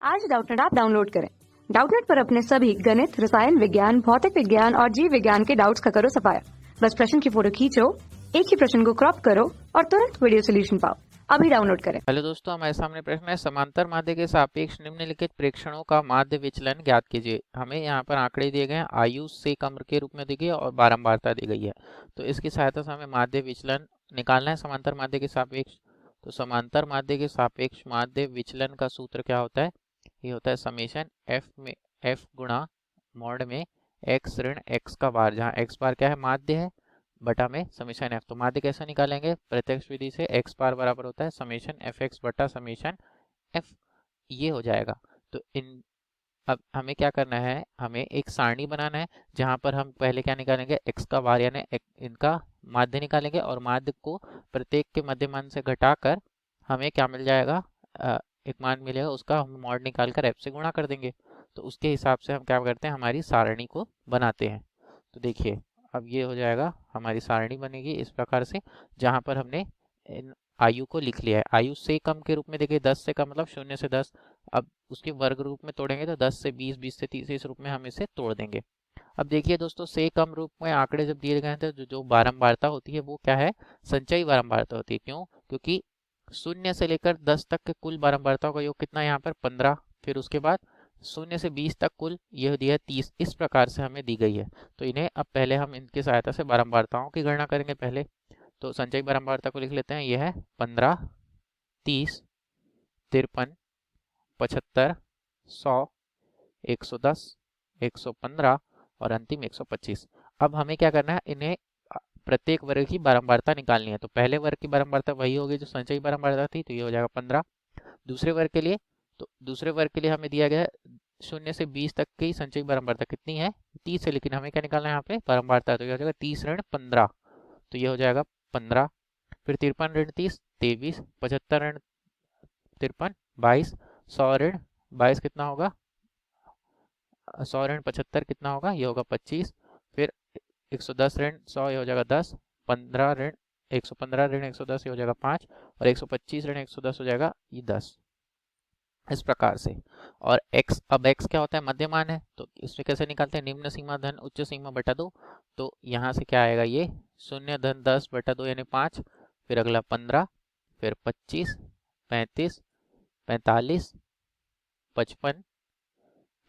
आज Doubtnut app download करें। Doubtnut पर अपने सभी गणित, रसायन विज्ञान, भौतिक विज्ञान और जीव विज्ञान के डाउट्स का करो सफाया। बस प्रश्न की फोटो खींचो, एक ही प्रश्न को क्रॉप करो और तुरंत वीडियो सोल्यूशन पाओ। अभी डाउनलोड करें। हेलो दोस्तों, हमारे सामने प्रश्न है समांतर माध्य के सापेक्ष निम्नलिखित प्रेक्षणों का माध्य विचलन ज्ञात कीजिए। हमें यहाँ पर आंकड़े दिए गए हैं, आयु से कम के रूप में दी गई है और बारंबारता दी गई है। तो इसकी सहायता से हमें माध्य विचलन निकालना है समांतर माध्य के सापेक्ष। तो समांतर माध्य के सापेक्ष माध्य विचलन का सूत्र क्या होता है? ये होता है समेशन एफ गुणा मॉड में एक्स ऋण एक्स का बार, जहाँ एक्स बार क्या है? माध्य है, बटा में समेशन एफ। तो माध्य कैसे निकालेंगे? प्रत्यक्ष विधि से एक्स बार बराबर होता है समेशन एफ एक्स बटा समेशन एफ, ये हो जाएगा। तो अब हमें क्या करना है? हमें एक सारणी बनाना है जहां पर हम पहले क्या निकालेंगे? एक्स का बार यानी इनका माध्य निकालेंगे और माध्य को प्रत्येक के मध्यमान से घटाकर हमें क्या मिल जाएगा? एक मान मिलेगा, उसका हम मॉड निकाल कर एफ से गुणा कर देंगे। तो उसके हिसाब से हम क्या करते हैं? हमारी सारणी को बनाते हैं। तो देखिए, अब ये हो जाएगा, हमारी सारणी बनेगी इस प्रकार से, जहां पर हमने इन आयु को लिख लिया है। आयु से कम के रूप में देखिए, 10 से कम मतलब 0 से 10। अब उसके वर्ग रूप में तोड़ेंगे तो 10 से 20, 20 से 30, इस रूप में हम इसे तोड़ देंगे। अब देखिए दोस्तों, से कम रूप में आंकड़े जब दिए गए थे, जो बारंबारता होती है वो क्या है? संचयी बारंबारता होती है। क्यों? क्योंकि 0 से लेकर 10 तक के कुल बारंबारताओं का योग कितना है यहाँ पर? 15। फिर उसके बाद 0 से 20 तक कुल यह दिया है 30। इस प्रकार से हमें दी गई है। तो इन्हें अब पहले हम इनकी सहायता से बारंबारताओं की गणना करेंगे पहले। तो संचयी बारंबारता को लिख लेते हैं। यह है 15, 30, 53, 75, 100, 110, 115 और अंतिम 125। अब हमें क्या करना है? इन्हें प्रत्येक वर्ग की बारंबारता निकालनी है। तो पहले वर्ग की बारंबारता वही होगी जो संचयी बारंबारता थी, तो ये हो जाएगा 15। दूसरे वर्ग के लिए, तो दूसरे वर्ग के लिए हमें दिया गया है 0 से 20 तक की संचयी बारंबारता कितनी है? 30 है, लेकिन हमें क्या निकालना है यहाँ पे? बारंबारता। तो ये हो जाएगा 30 ऋण 15, तो ये हो जाएगा 15। फिर 53 ऋण 30 23, 75 ऋण 53 22, 100 ऋण 22 कितना होगा? 100 ऋण 75 कितना होगा? ये होगा 25। फिर 110 ऋण 100, ये हो जाएगा 10। 15 ऋण 115 ऋण 110, ये हो जाएगा 5। और 125 ऋण 110 हो जाएगा ये 10। इस प्रकार से। और x, अब x क्या होता है? मध्यमान है। तो इसमें कैसे निकालते हैं? निम्न सीमा धन उच्च सीमा बटा 2। तो यहाँ से क्या आएगा? ये 0 धन 10 बटा 2 यानी 5। फिर अगला 15, फिर 25, 35, 45, 55,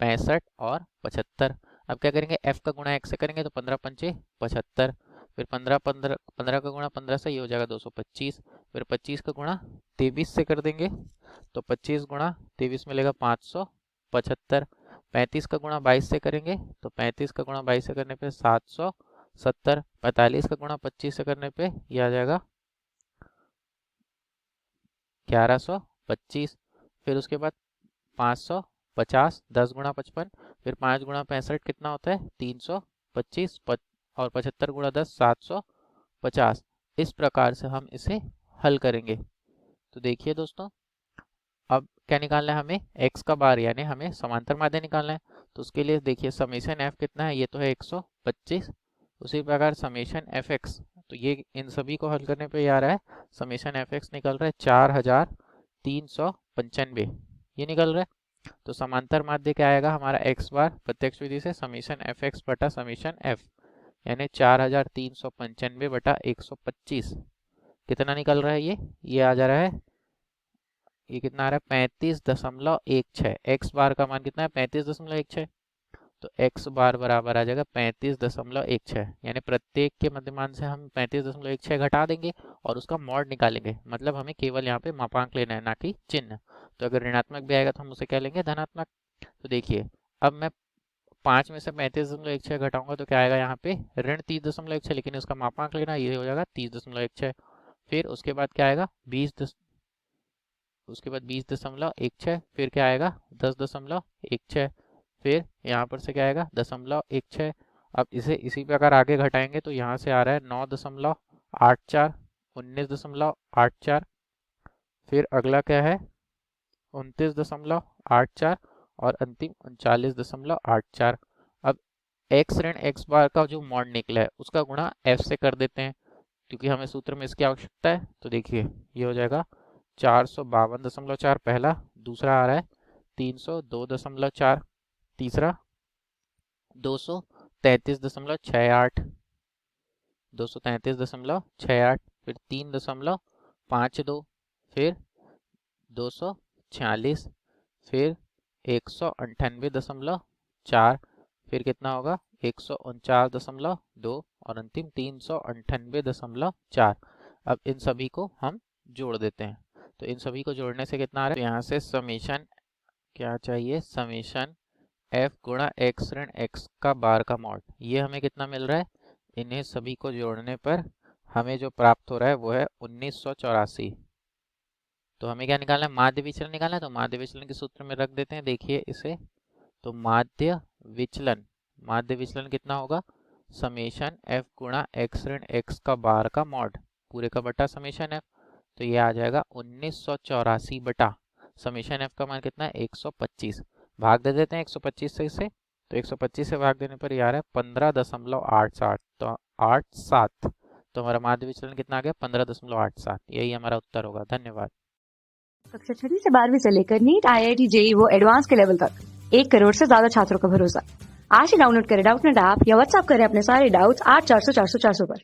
65 और 75। अब क्या करेंगे? f का गुणा x से करेंगे तो 15 पंचे 75। फिर 15 का गुणा 15 से, ये हो जाएगा 225। फिर 25 का गुणा 23 से कर देंगे तो 25 गुणा 23 मिलेगा 575। 35 का गुणा 22 से करेंगे तो 35 का गुणा 22 से करने पे 770। 45 का गुणा 25 से करने पे ये आ जाएगा 1125। फिर उसके बाद 550, 10 गुणा 55, फिर 5 गुणा 65 कितना होता है? 325, और 75 गुणा 10 750। इस प्रकार से हम इसे हल करेंगे। तो देखिए दोस्तों, अब क्या निकालना है हमें? x का बार यानी हमें समांतर माध्य निकालना है। तो उसके लिए देखिए, समेशन f कितना है? ये तो है 125। उसी प्रकार समेशन एफ एक्स, तो ये इन सभी को हल करने पे ये आ रहा है, समेशन एफ एक्स निकल रहा है 4395, ये निकल रहा है। तो समांतर माध्य क्या आएगा हमारा? x बार प्रत्यक्ष विधि से समेशन एफ एक्स बटा समेशन f, यानी 4395 बटा 125 कितना निकल रहा है? ये आ जा रहा है, ये कितना आ रहा है? 35.16। एक्स बार का मान कितना है? 35.16। तो एक्स बार बराबर आ जाएगा 35.16, यानी प्रत्येक के मध्यमान से हम 35.16 घटा देंगे और उसका मॉड निकालेंगे। मतलब हमें केवल यहाँ पे मापांक लेना है, ना कि चिन्ह। तो अगर ऋणात्मक भी आएगा तो हम उसे क्या लेंगे? धनात्मक। तो देखिए, अब मैं 5 में से 35.16 घटाऊंगा तो क्या आएगा यहाँ पे? ऋण 30.16, लेकिन उसका मापांक लेना, ये हो जाएगा 30.16। फिर उसके बाद क्या आएगा? 20.16। फिर क्या आएगा? 10.16। फिर यहाँ पर से क्या आएगा? 0.16। अब इसे इसी प्रकार आगे घटाएंगे तो यहाँ से आ रहा है 9.84, 19.84। फिर अगला क्या है? 29.84 और अंतिम 39.84। अब x ऋण x बार का जो मॉड निकला है उसका गुणा f से कर देते हैं, क्योंकि हमें सूत्र में इसकी आवश्यकता है। तो देखिए, ये हो जाएगा 452.4 पहला। दूसरा आ रहा है 302.4, तीसरा 233.68, 233.68, फिर 3.52, फिर 246, फिर 198.4, फिर कितना होगा 149.2 और अंतिम 398.4। अब इन सभी को हम जोड़ देते हैं, तो इन सभी को जोड़ने से कितना आ रहा है, तो यहाँ से समेशन क्या चाहिए, समेशन f गुणा x ऋण x का बार का मॉड, ये हमें कितना मिल रहा है, इन्हें सभी को जोड़ने पर हमें जो प्राप्त हो रहा है वो है 1984। तो हमें क्या निकालना है, माध्य विचलन निकालना है, तो माध्य विचलन के सूत्र में रख देते हैं, देखिए इसे, तो माध्य विचलन कितना होगा, समेशन f गुणा x ऋण x का बार का मॉड पूरे का बटा समेशन f, तो ये आ जाएगा 1984 बटा समेशन f का मान कितना है 125, भाग दे देते हैं 125 से इसे, तो 125 से भाग देने पर ये आ रहा है 15.87, तो 87, तो हमारा माध्य विचलन कितना आ गया 15.87, यही हमारा उत्तर होगा। धन्यवाद। कक्षा 6वीं से 12वीं से लेकर नीट, IIT, JEE वो एडवांस के लेवल तक 1 करोड़ से ज्यादा छात्रों का भरोसा। आज ही डाउनलोड करें डाउटनेट ऐप या व्हाट्सएप करें अपने सारे डाउट्स 8400 400 400 पर।